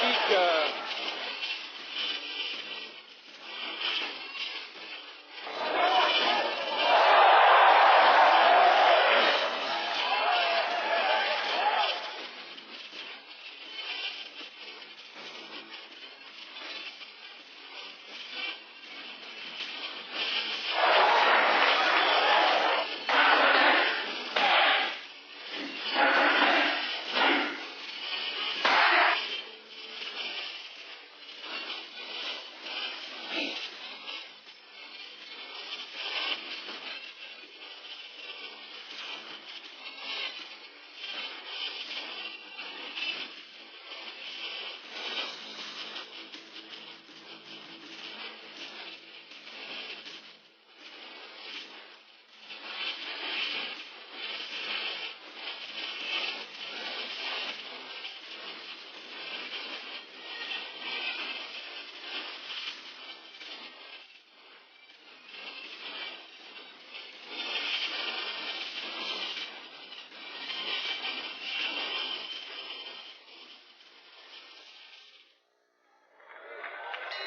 kick.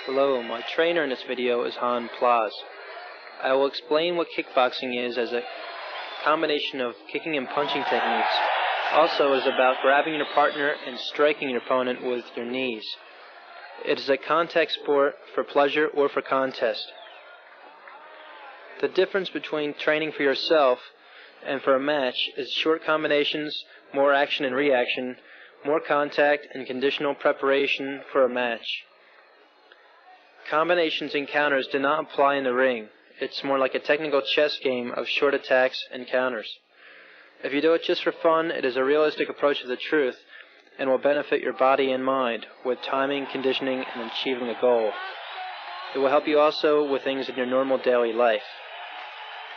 Hello, my trainer in this video is Han Plaz. I will explain what kickboxing is as a combination of kicking and punching techniques. Also, it is about grabbing your partner and striking your opponent with your knees. It is a contact sport for pleasure or for contest. The difference between training for yourself and for a match is short combinations, more action and reaction, more contact and conditional preparation for a match. Combinations and counters do not apply in the ring. It's more like a technical chess game of short attacks and counters. If you do it just for fun, it is a realistic approach to the truth and will benefit your body and mind with timing, conditioning, and achieving a goal. It will help you also with things in your normal daily life.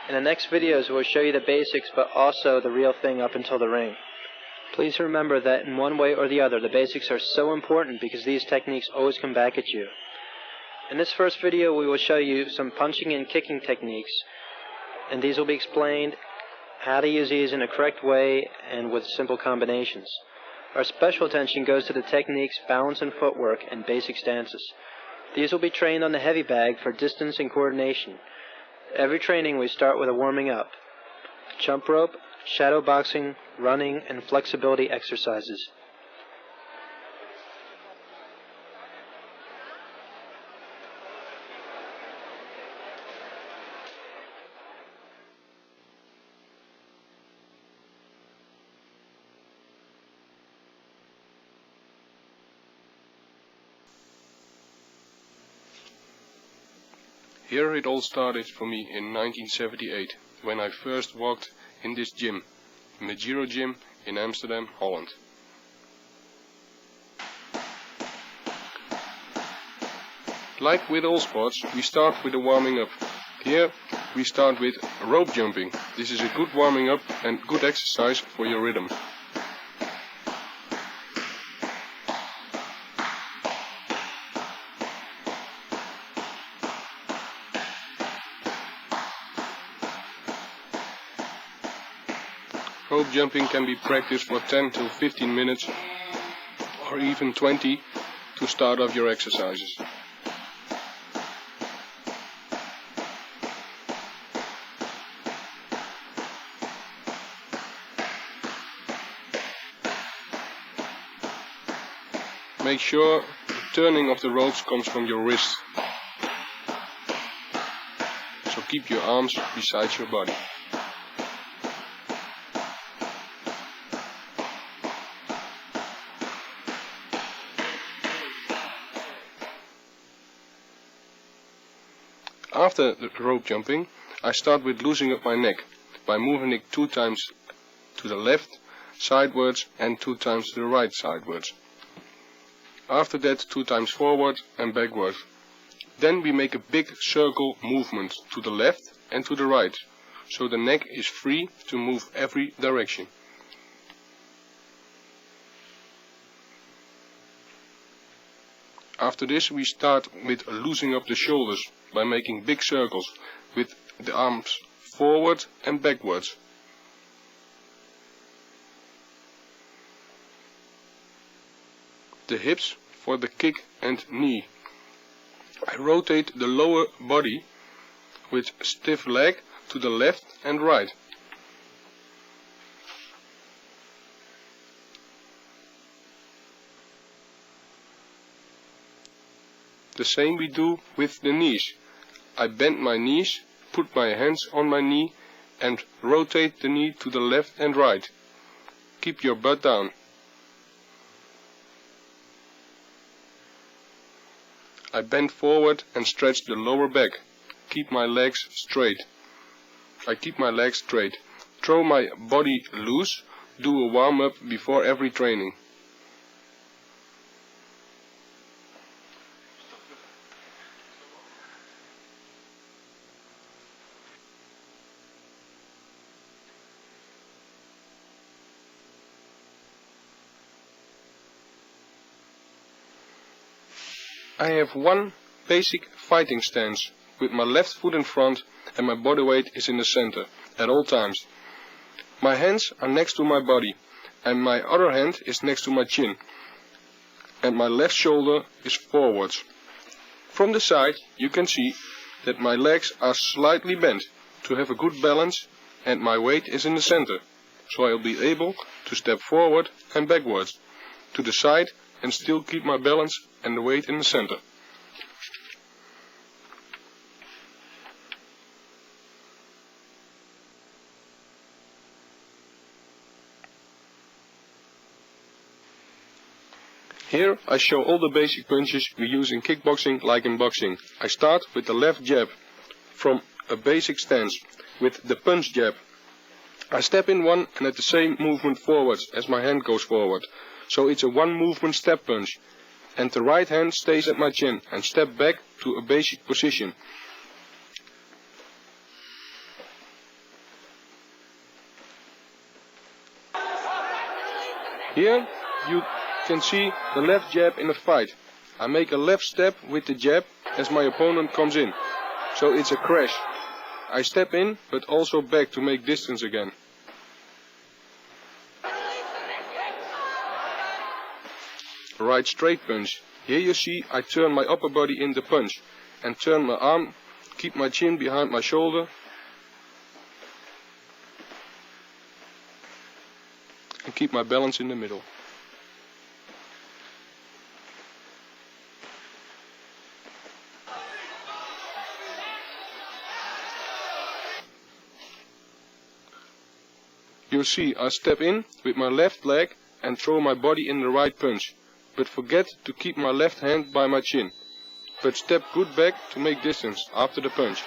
In the next videos, we'll show you the basics, but also the real thing up until the ring. Please remember that in one way or the other, the basics are so important because these techniques always come back at you. In this first video, we will show you some punching and kicking techniques, and these will be explained how to use these in a correct way and with simple combinations. Our special attention goes to the techniques, balance and footwork, and basic stances. These will be trained on the heavy bag for distance and coordination. Every training we start with a warming up, jump rope, shadow boxing, running, and flexibility exercises. Here it all started for me in 1978, when I first walked in this gym, Magiro Gym in Amsterdam, Holland. Like with all sports, we start with a warming up. Here we start with rope jumping. This is a good warming up and good exercise for your rhythm. Rope jumping can be practiced for 10 to 15 minutes or even 20 to start off your exercises. Make sure the turning of the ropes comes from your wrist, so keep your arms beside your body. After the rope jumping, I start with loosening up my neck by moving it 2 times to the left sidewards and 2 times to the right sidewards. After that 2 times forward and backward. Then we make a big circle movement to the left and to the right, so the neck is free to move every direction. After this we start with loosening up the shoulders by making big circles with the arms forward and backwards. The hips for the kick and knee. I rotate the lower body with stiff leg to the left and right. The same we do with the knees. I bend my knees, put my hands on my knee and rotate the knee to the left and right. Keep your butt down. I bend forward and stretch the lower back. Keep my legs straight. I keep my legs straight. Throw my body loose. Do a warm-up before every training. I have one basic fighting stance, with my left foot in front and my body weight is in the center, at all times. My hands are next to my body, and my other hand is next to my chin, and my left shoulder is forwards. From the side you can see that my legs are slightly bent, to have a good balance, and my weight is in the center, so I'll be able to step forward and backwards, to the side, and still keep my balance and the weight in the center. Here I show all the basic punches we use in kickboxing like in boxing. I start with the left jab from a basic stance with the punch jab. I step in one and at the same movement forwards as my hand goes forward. So it's a one movement step punch. And the right hand stays at my chin and step back to a basic position. Here you can see the left jab in a fight. I make a left step with the jab as my opponent comes in. So it's a crash. I step in but also back to make distance again. Right straight punch. Here you see I turn my upper body in the punch and turn my arm, keep my chin behind my shoulder and keep my balance in the middle. You see I step in with my left leg and throw my body in the right punch. But forget to keep my left hand by my chin, but step good back to make distance after the punch.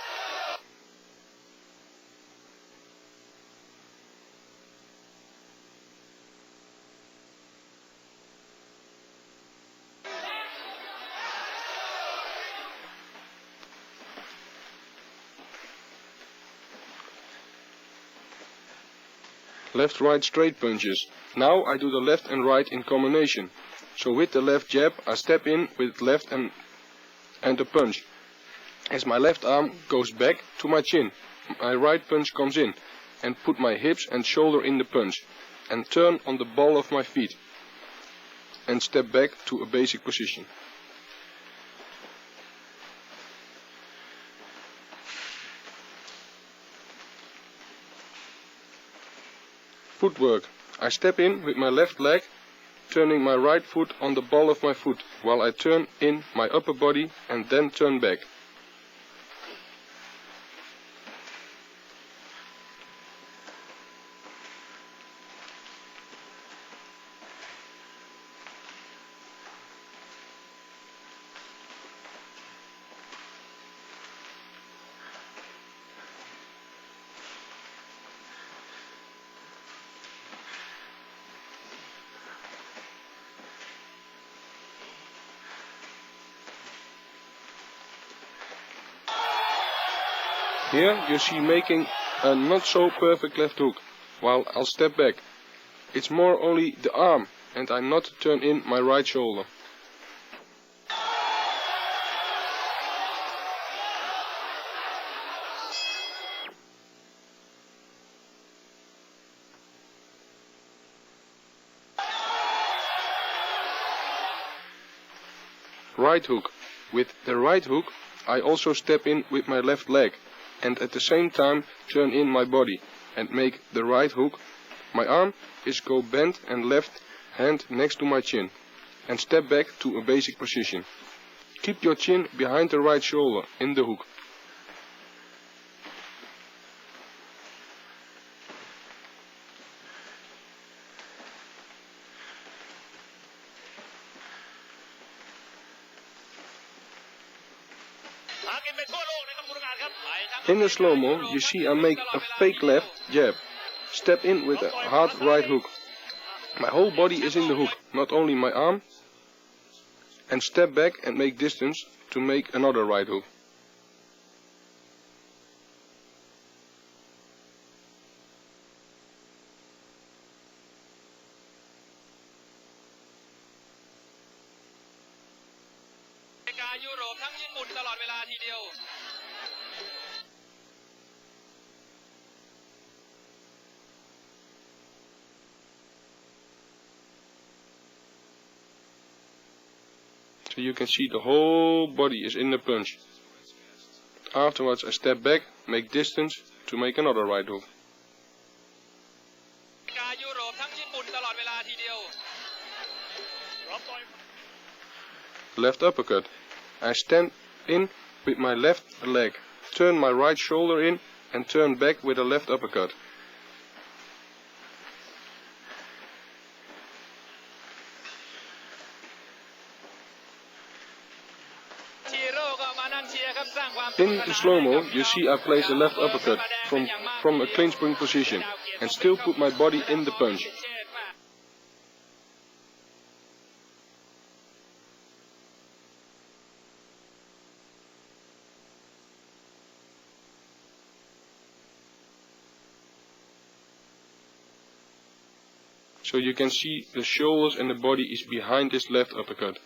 Left right straight punches. Now I do the left and right in combination. So with the left jab I step in with left and a punch. As my left arm goes back to my chin, my right punch comes in and put my hips and shoulder in the punch and turn on the ball of my feet and step back to a basic position. Footwork. I step in with my left leg, turning my right foot on the ball of my foot, while I turn in my upper body and then turn back. Here you see making a not so perfect left hook, while I'll step back. It's more only the arm and I not turn in my right shoulder. right hook. With the right hook, I also step in with my left leg and at the same time turn in my body and make the right hook. My arm is go bent and left hand next to my chin and step back to a basic position. Keep your chin behind the right shoulder in the hook. In the slow-mo, you see I make a fake left jab. Step in with a hard right hook. My whole body is in the hook, not only my arm. And step back and make distance to make another right hook. So you can see the whole body is in the punch. Afterwards I step back, make distance to make another right hook. Left uppercut. I stand in with my left leg, turn my right shoulder in and turn back with a left uppercut. In the slow-mo, you see I place a left uppercut from a clinch point position and still put my body in the punch. So you can see the shoulders and the body is behind this left uppercut.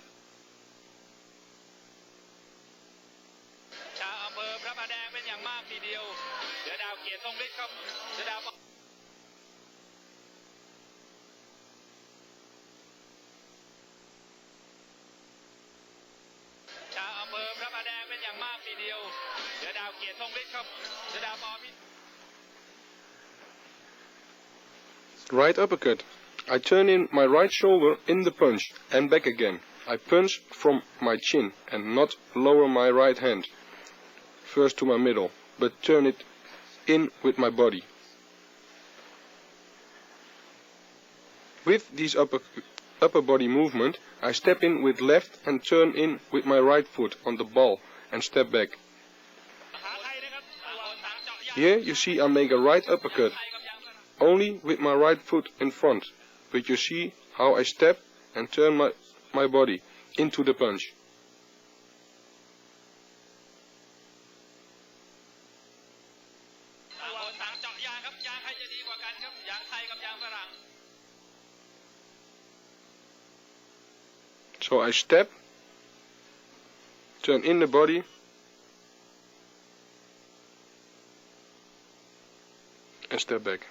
Right uppercut. I turn in my right shoulder in the punch and back again. I punch from my chin and not lower my right hand first to my middle, but turn it in with my body. With this upper body movement, I step in with left and turn in with my right foot on the ball and step back. Here you see I make a right uppercut, only with my right foot in front, but you see how I step and turn my body into the punch. So I step, turn in the body, and step back.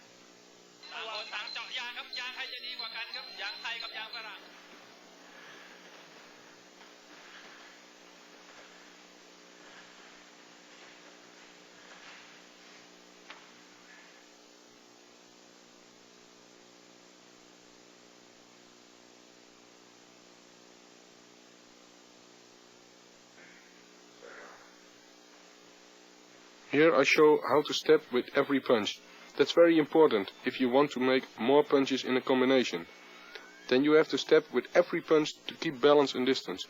Here I show how to step with every punch. That's very important if you want to make more punches in a combination. Then you have to step with every punch to keep balance and distance.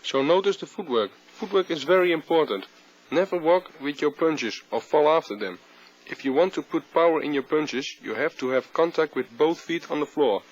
So notice the footwork. Footwork is very important. Never walk with your punches or fall after them. If you want to put power in your punches, you have to have contact with both feet on the floor.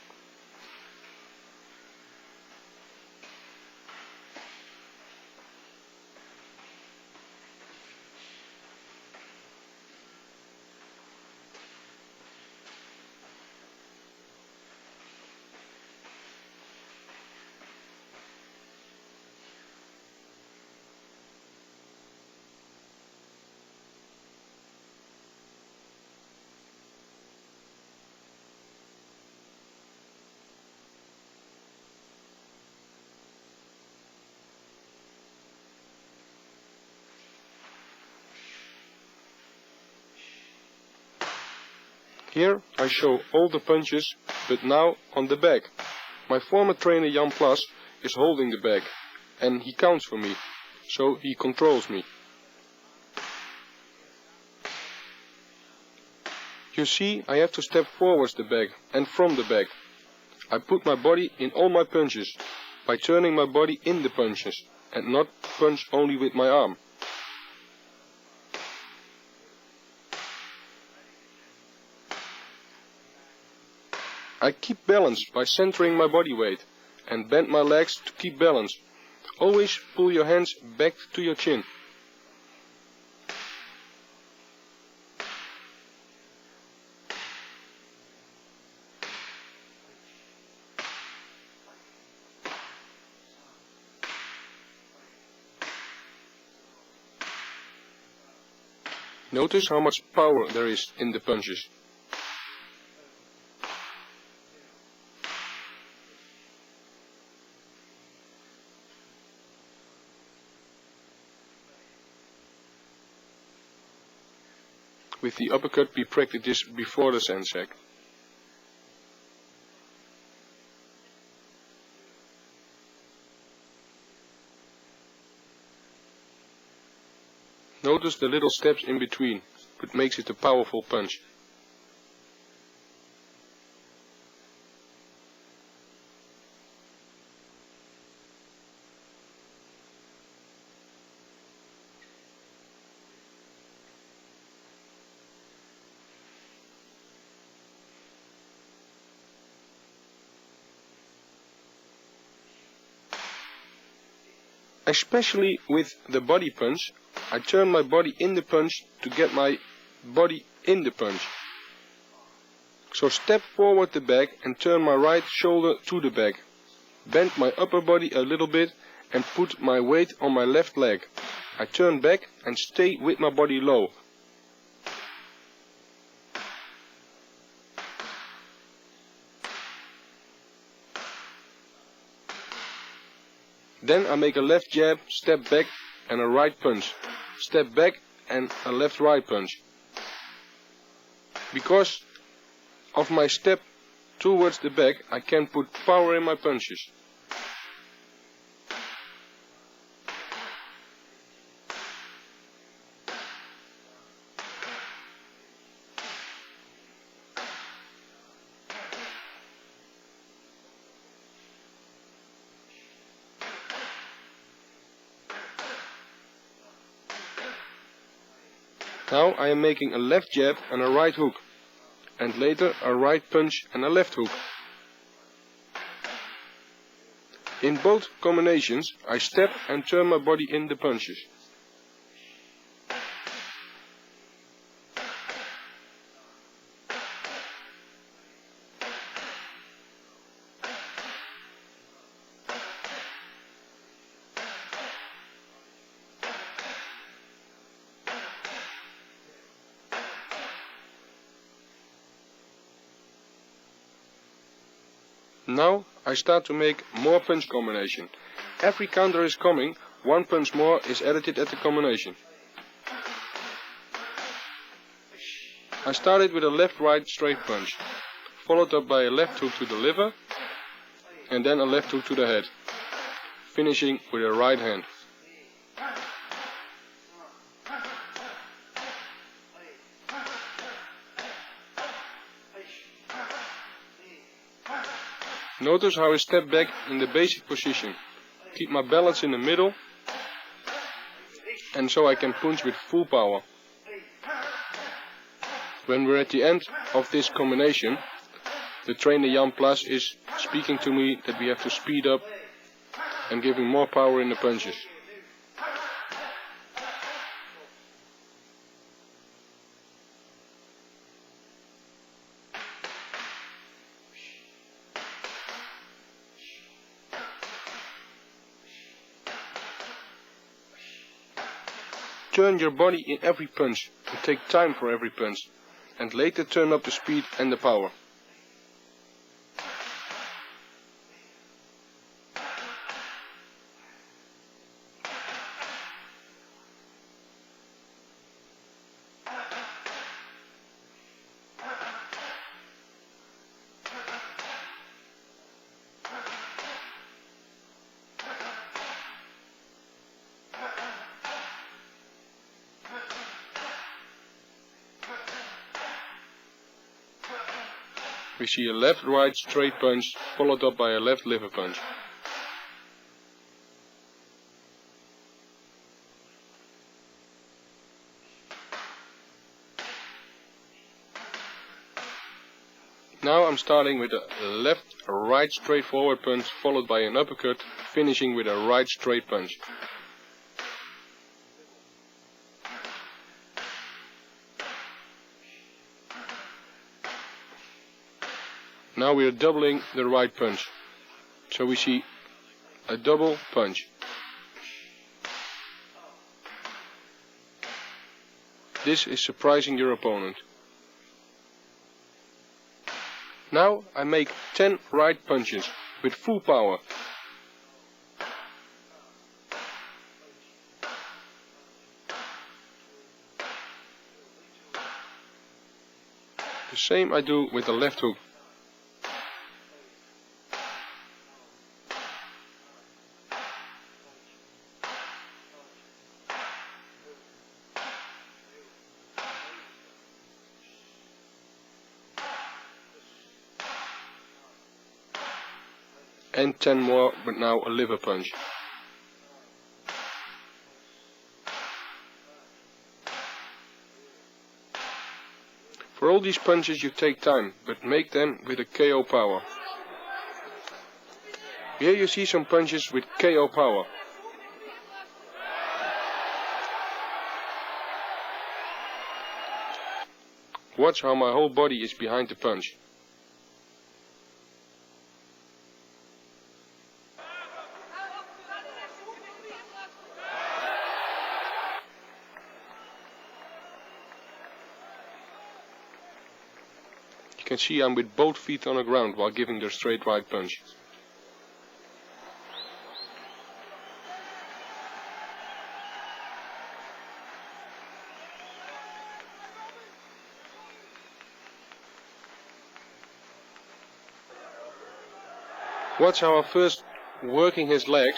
Here I show all the punches, but now on the back. My former trainer Jan Plas is holding the bag, and he counts for me, so he controls me. You see, I have to step forwards the bag and from the bag. I put my body in all my punches, by turning my body in the punches, and not punch only with my arm. I keep balance by centering my body weight, and bend my legs to keep balance. Always pull your hands back to your chin. Notice how much power there is in the punches. With the uppercut we practice this before the sensei. Notice the little steps in between, which makes it a powerful punch. Especially with the body punch, I turn my body in the punch to get my body in the punch. So step forward the back and turn my right shoulder to the back. Bend my upper body a little bit and put my weight on my left leg. I turn back and stay with my body low. Then I make a left jab, step back and a right punch. Step back and a left right punch. Because of my step towards the back, I can put power in my punches. Now I am making a left jab and a right hook, and later a right punch and a left hook. In both combinations I step and turn my body in the punches. Now I start to make more punch combination. Every counter is coming, one punch more is added at the combination. I started with a left-right straight punch, followed up by a left hook to the liver, and then a left hook to the head, finishing with a right hand. Notice how I step back in the basic position, keep my balance in the middle, and so I can punch with full power. When we're at the end of this combination, the trainer Jan Plas is speaking to me that we have to speed up and giving more power in the punches. Turn your body in every punch and take time for every punch, and later turn up the speed and the power. we see a left-right straight punch followed up by a left liver punch. Now I'm starting with a left-right straight forward punch followed by an uppercut, finishing with a right straight punch. Now we are doubling the right punch, so we see a double punch. This is surprising your opponent. Now I make 10 right punches with full power. The same I do with the left hook. And 10 more, but now a liver punch. For all these punches you take time, but make them with a KO power. Here you see some punches with KO power. Watch how my whole body is behind the punch. You can see I'm with both feet on the ground while giving the straight right punch. Watch how I'm first working his legs,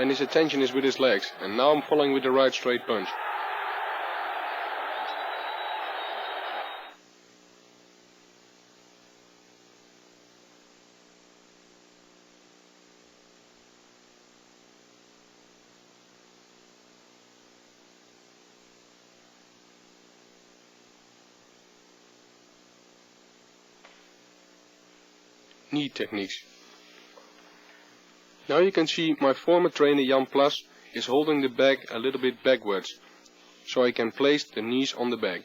and his attention is with his legs, and now I'm following with the right straight punch. Knee techniques. Now you can see my former trainer Jan Plas is holding the bag a little bit backwards, so I can place the knees on the bag.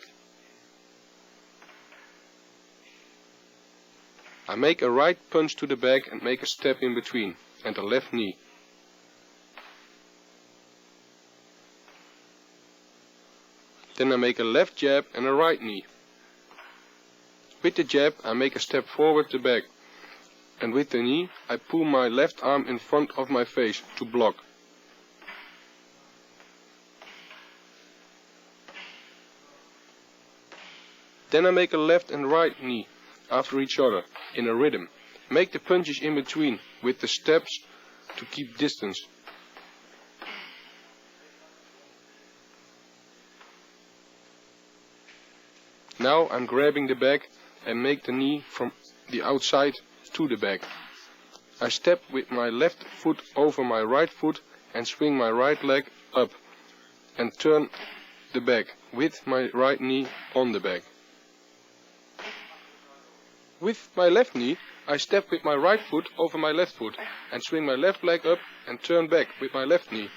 I make a right punch to the bag and make a step in between, and a left knee. Then I make a left jab and a right knee. With the jab I make a step forward the bag, and with the knee I pull my left arm in front of my face to block. Then I make a left and right knee after each other in a rhythm. Make the punches in between with the steps to keep distance. Now I'm grabbing the bag and make the knee from the outside to the bag. I step with my left foot over my right foot and swing my right leg up and turn the bag with my right knee on the bag. With my left knee I step with my right foot over my left foot and swing my left leg up and turn back with my left knee.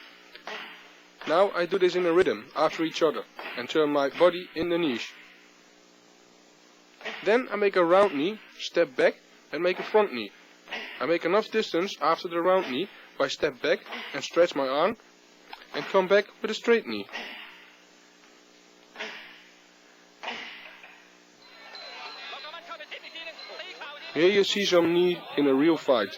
Now I do this in a rhythm after each other and turn my body in the knees. Then I make a round knee, step back and make a front knee. I make enough distance after the round knee by step back and stretch my arm and come back with a straight knee. Here you see some knee in a real fight.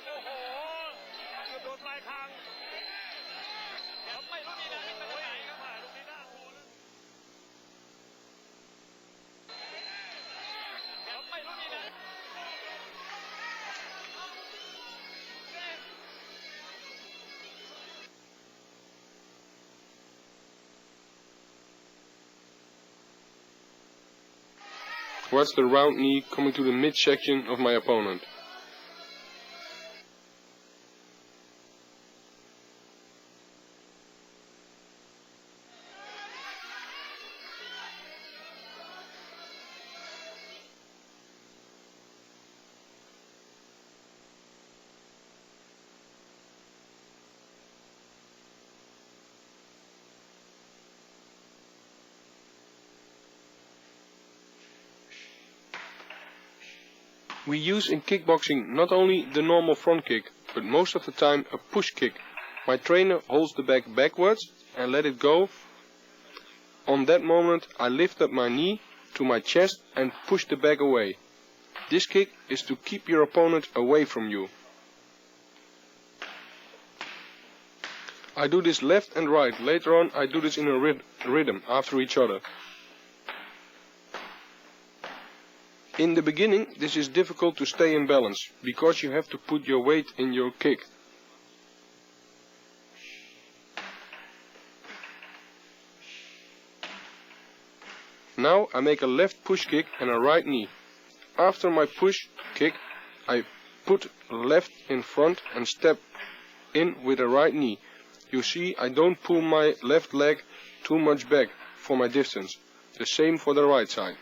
towards the round knee coming to the midsection of my opponent. We use in kickboxing not only the normal front kick, but most of the time a push kick. My trainer holds the bag backwards and let it go. On that moment I lift up my knee to my chest and push the bag away. This kick is to keep your opponent away from you. I do this left and right. Later on I do this in a rhythm after each other. In the beginning this is difficult to stay in balance, because you have to put your weight in your kick. Now I make a left push kick and a right knee. After my push kick I put left in front and step in with a right knee. You see, I don't pull my left leg too much back for my distance. The same for the right side.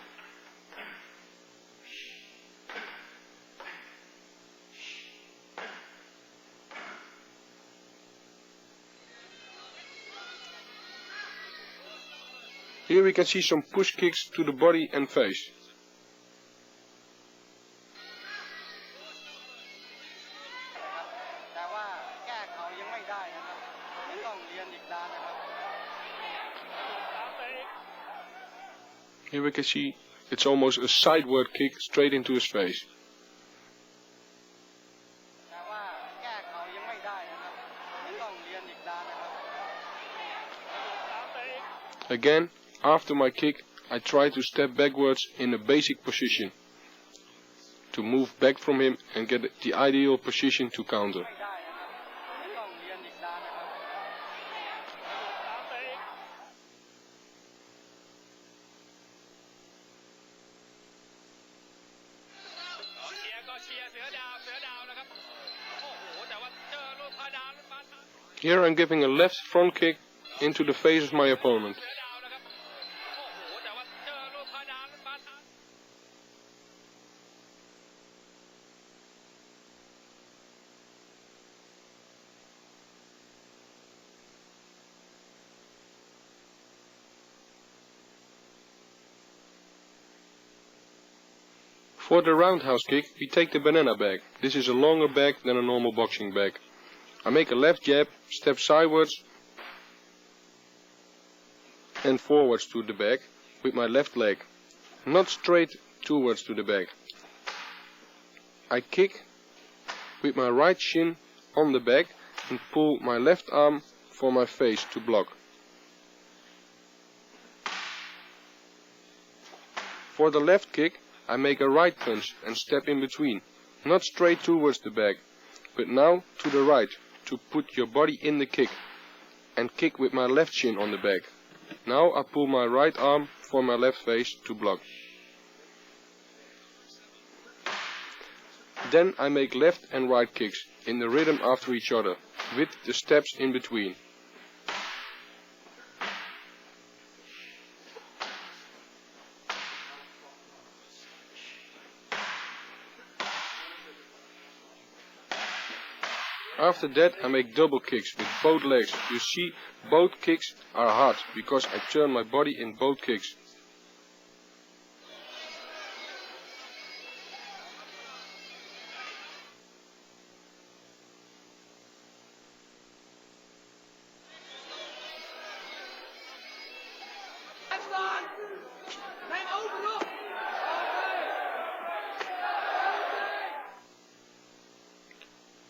Here we can see some push kicks to the body and face. Here we can see it's almost a sideward kick straight into his face. Again, after my kick, I try to step backwards in a basic position, to move back from him and get the ideal position to counter. Here I'm giving a left front kick into the face of my opponent. For the roundhouse kick, we take the banana bag. This is a longer bag than a normal boxing bag. I make a left jab, step sidewards and forwards to the bag with my left leg, not straight towards to the bag. I kick with my right shin on the bag and pull my left arm for my face to block. For the left kick, I make a right punch and step in between, not straight towards the bag, but now to the right, to put your body in the kick, and kick with my left shin on the bag. Now I pull my right arm for my left face to block. Then I make left and right kicks in the rhythm after each other, with the steps in between. After that I make double kicks with both legs. You see, both kicks are hard because I turn my body in both kicks.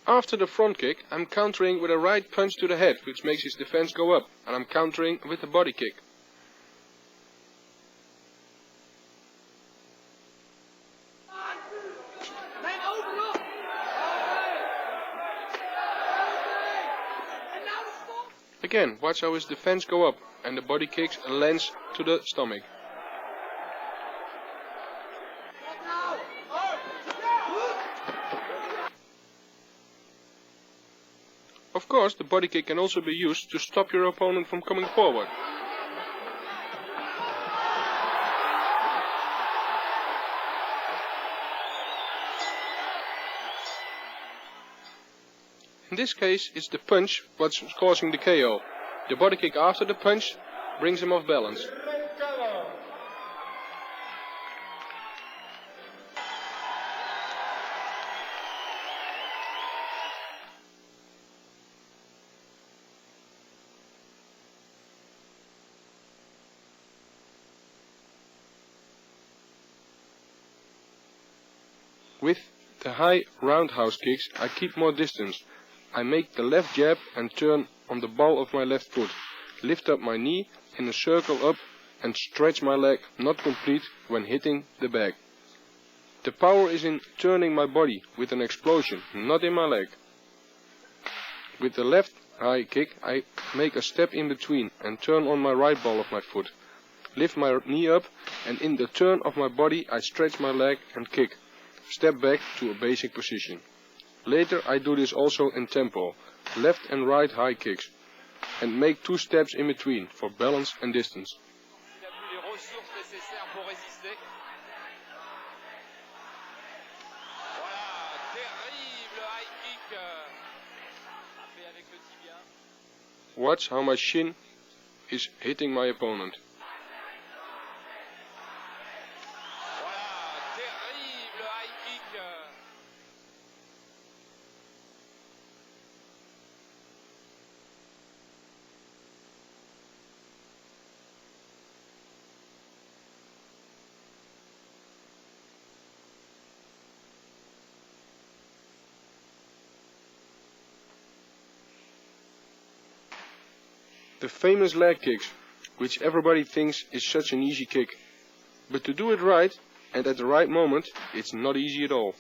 After the front kick, I'm countering with a right punch to the head, which makes his defense go up, and I'm countering with a body kick. Again, watch how his defense go up, and the body kicks lands to the stomach. Of course, the body kick can also be used to stop your opponent from coming forward. In this case, it's the punch what's causing the KO. The body kick after the punch brings him off balance. With the high roundhouse kicks, I keep more distance. I make the left jab and turn on the ball of my left foot. Lift up my knee in a circle up and stretch my leg, not complete, when hitting the bag. The power is in turning my body with an explosion, not in my leg. With the left high kick, I make a step in between and turn on my right ball of my foot. Lift my knee up, and in the turn of my body I stretch my leg and kick. Step back to a basic position. Later I do this also in tempo, left and right high kicks, and make 2 steps in between for balance and distance. Watch how my shin is hitting my opponent. The famous leg kicks, which everybody thinks is such an easy kick. But to do it right, and at the right moment, it's not easy at all.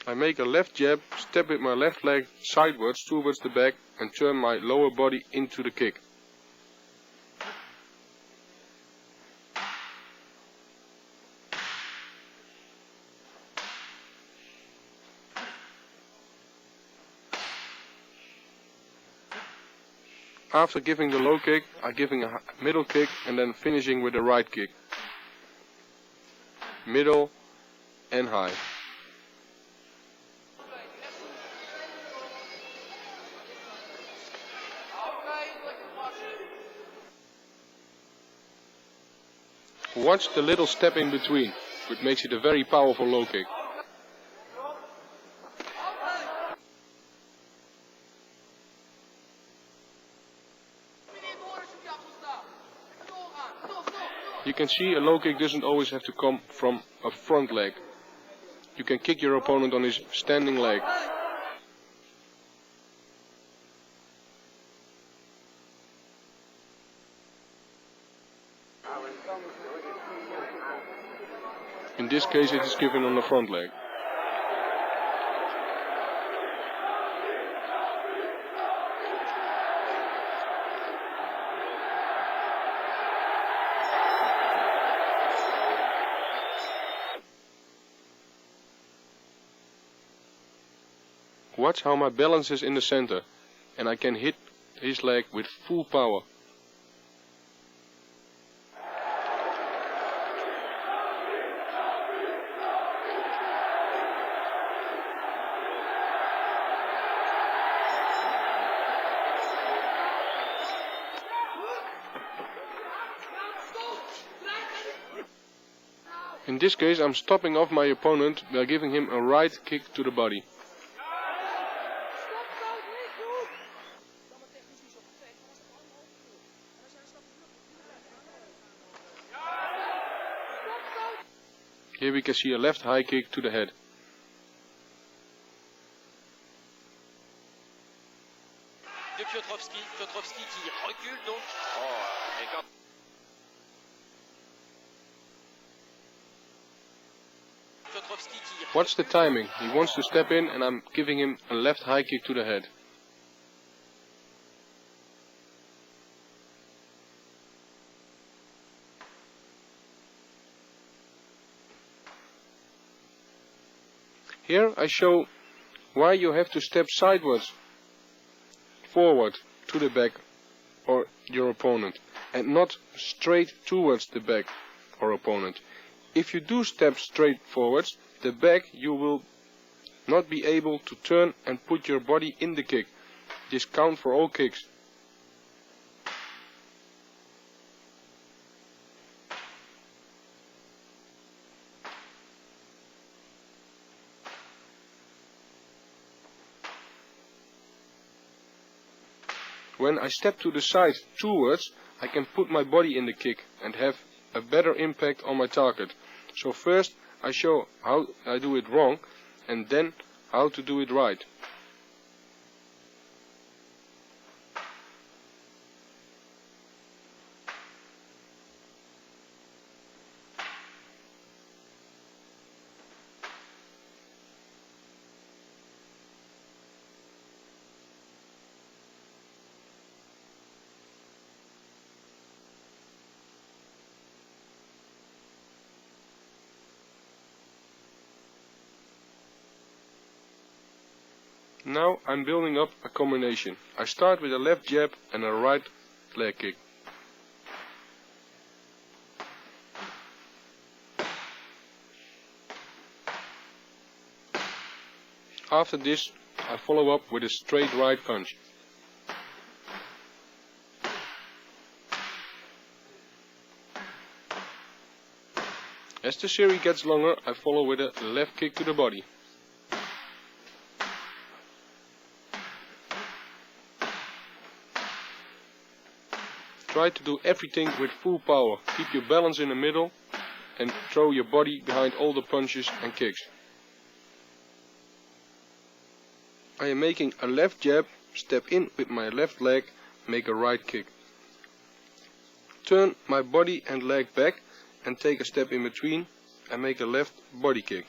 I make a left jab, step with my left leg sideways towards the back and turn my lower body into the kick. After giving the low kick, I'm giving a middle kick and then finishing with a right kick. Middle and high. Watch the little step in between, which makes it a very powerful low kick. You can see a low kick doesn't always have to come from a front leg. You can kick your opponent on his standing leg. In this case it is given on the front leg. Watch how my balance is in the center, and I can hit his leg with full power. In this case I'm stopping off my opponent by giving him a right kick to the body. Here we can see a left high kick to the head. Piotrowski qui recule donc. Watch the timing. He wants to step in and I'm giving him a left high kick to the head. Here I show why you have to step sideways, forward to the back or your opponent, and not straight towards the back or opponent. If you do step straight forwards, the back, you will not be able to turn and put your body in the kick. This counts for all kicks. When I step to the side towards, I can put my body in the kick and have a better impact on my target. So first I show how I do it wrong and then how to do it right. Now I'm building up a combination. I start with a left jab and a right leg kick. After this I follow up with a straight right punch. As the series gets longer, I follow with a left kick to the body. Try to do everything with full power. Keep your balance in the middle and throw your body behind all the punches and kicks. I am making a left jab, step in with my left leg, make a right kick. Turn my body and leg back and take a step in between and make a left body kick.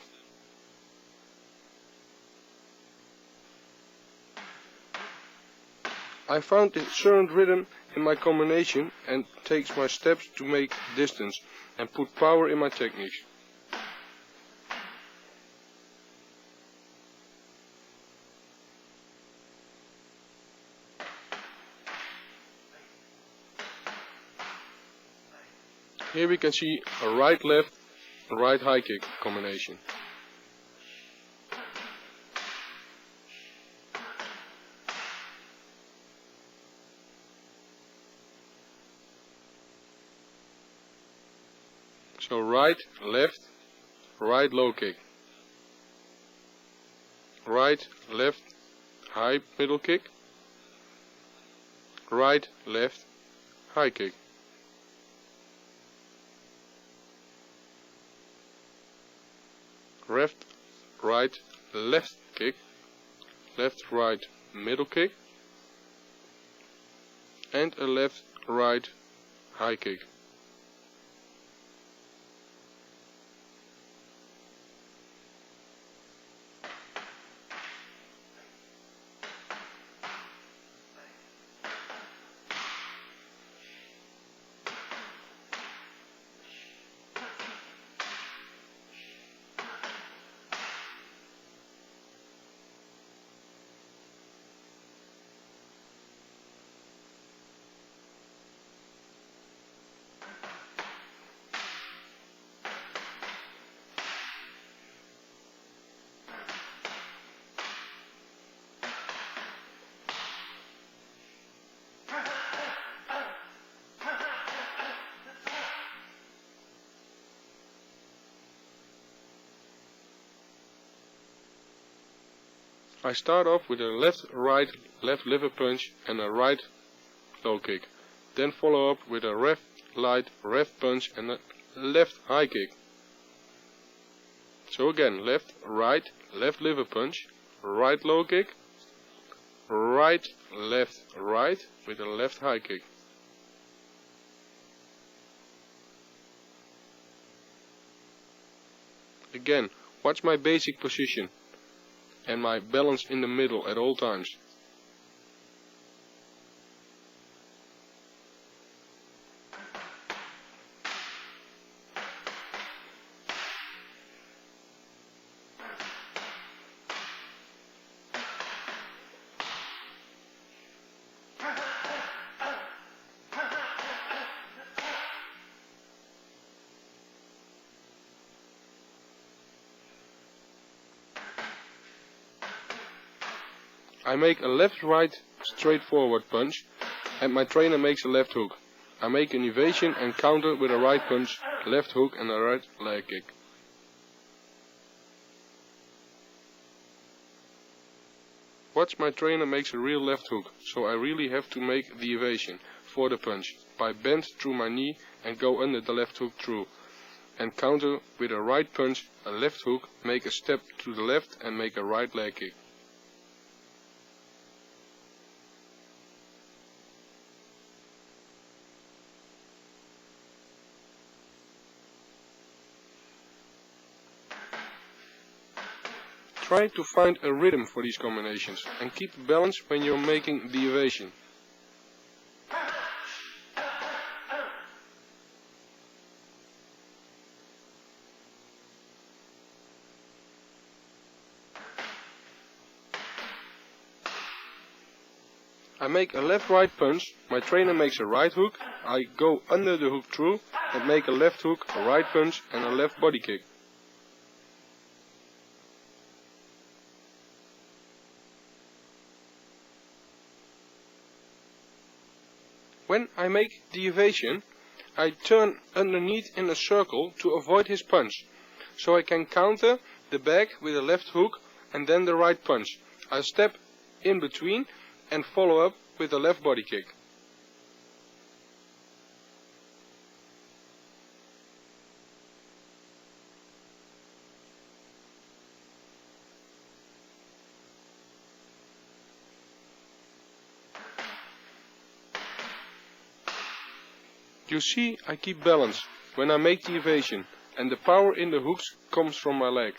I found a certain rhythm in my combination and takes my steps to make distance and put power in my techniques. Here we can see a right left, right high kick combination. So right, left, right low kick. Right, left, high middle kick. Right, left, high kick. Left, right, left kick. Left, right, middle kick. And a left, right, high kick. I start off with a left, right, left liver punch and a right low kick. Then follow up with a left, light, left punch and a left high kick. So again, left, right, left liver punch, right low kick, right, left, right with a left high kick. Again, watch my basic position and my balance in the middle at all times. I make a left-right straightforward punch and my trainer makes a left hook. I make an evasion and counter with a right punch, left hook and a right leg kick. Watch, my trainer makes a real left hook, so I really have to make the evasion for the punch by bend through my knee and go under the left hook through. And counter with a right punch, a left hook, make a step to the left and make a right leg kick. Try to find a rhythm for these combinations and keep balance when you're making the evasion. I make a left-right punch, my trainer makes a right hook, I go under the hook through and make a left hook, a right punch and a left body kick. When I make the evasion, I turn underneath in a circle to avoid his punch, so I can counter the back with a left hook and then the right punch. I step in between and follow up with a left body kick. You see, I keep balance when I make the evasion, and the power in the hooks comes from my leg.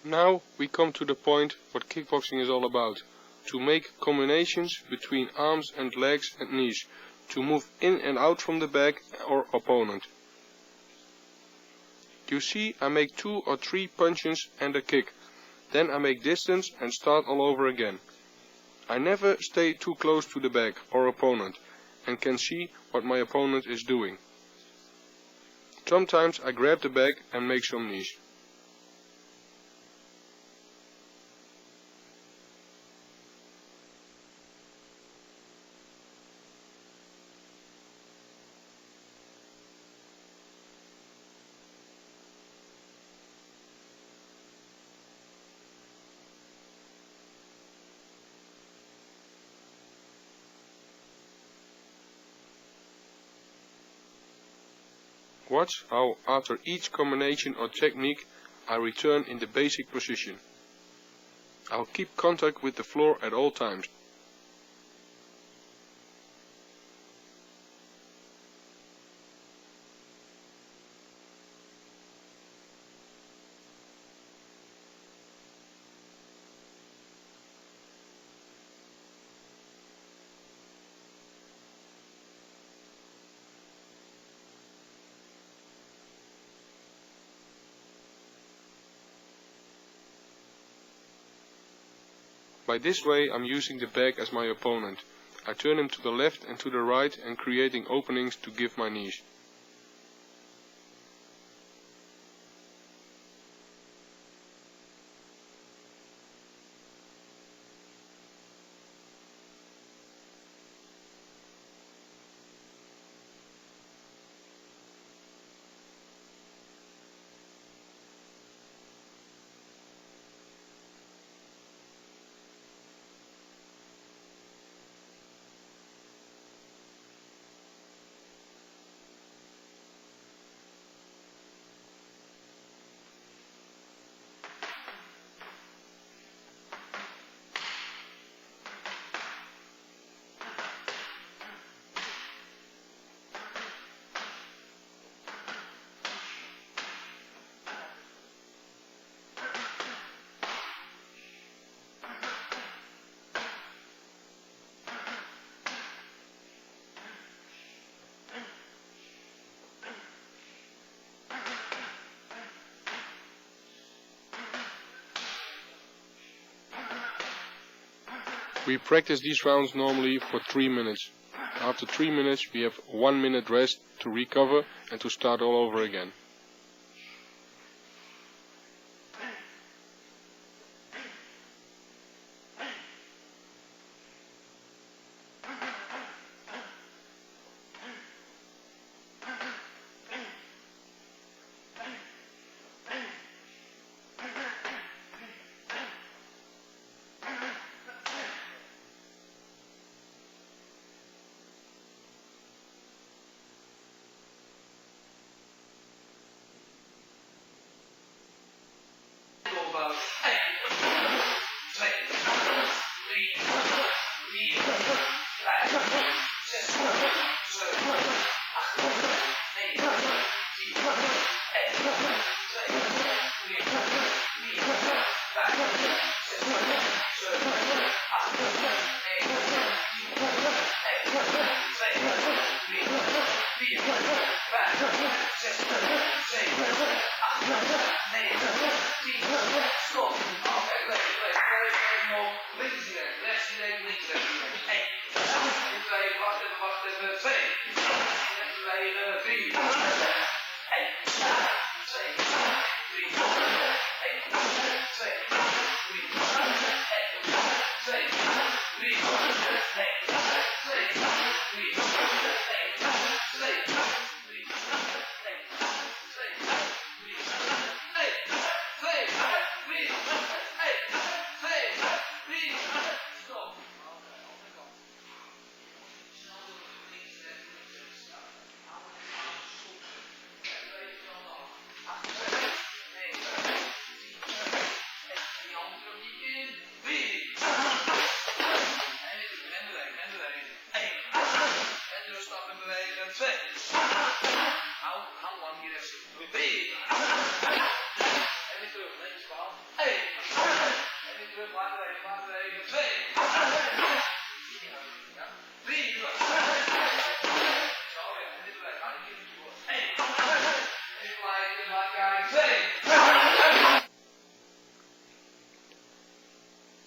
Now we come to the point what kickboxing is all about. To make combinations between arms and legs and knees. To move in and out from the back or opponent. You see, I make 2 or 3 punches and a kick. Then I make distance and start all over again. I never stay too close to the back or opponent and can see what my opponent is doing. Sometimes I grab the back and make some knees. Watch how after each combination or technique I return in the basic position. I'll keep contact with the floor at all times. By this way I'm using the bag as my opponent. I turn him to the left and to the right and creating openings to give my knees. We practice these rounds normally for 3 minutes. After 3 minutes we have 1 minute rest to recover and to start all over again.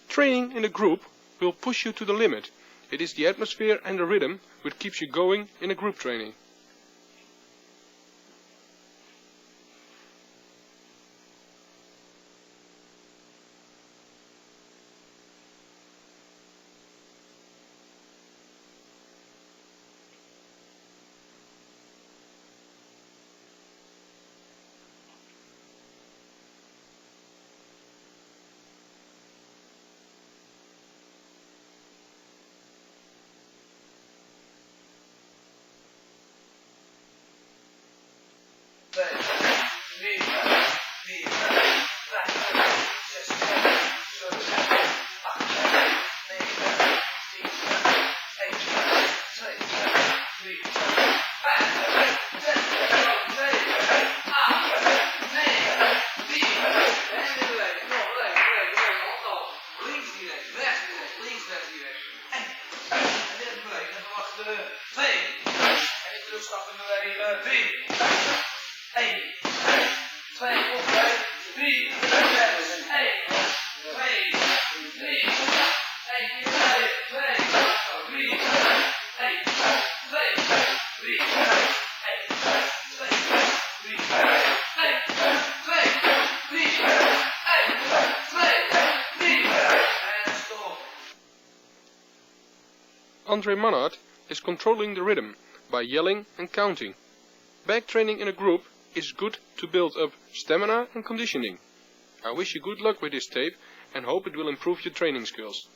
Training in a group will push you to the limit. It is the atmosphere and the rhythm which keeps you going in a group training. Andre Manhart is controlling the rhythm by yelling and counting. Back training in a group is good to build up stamina and conditioning. I wish you good luck with this tape and hope it will improve your training skills.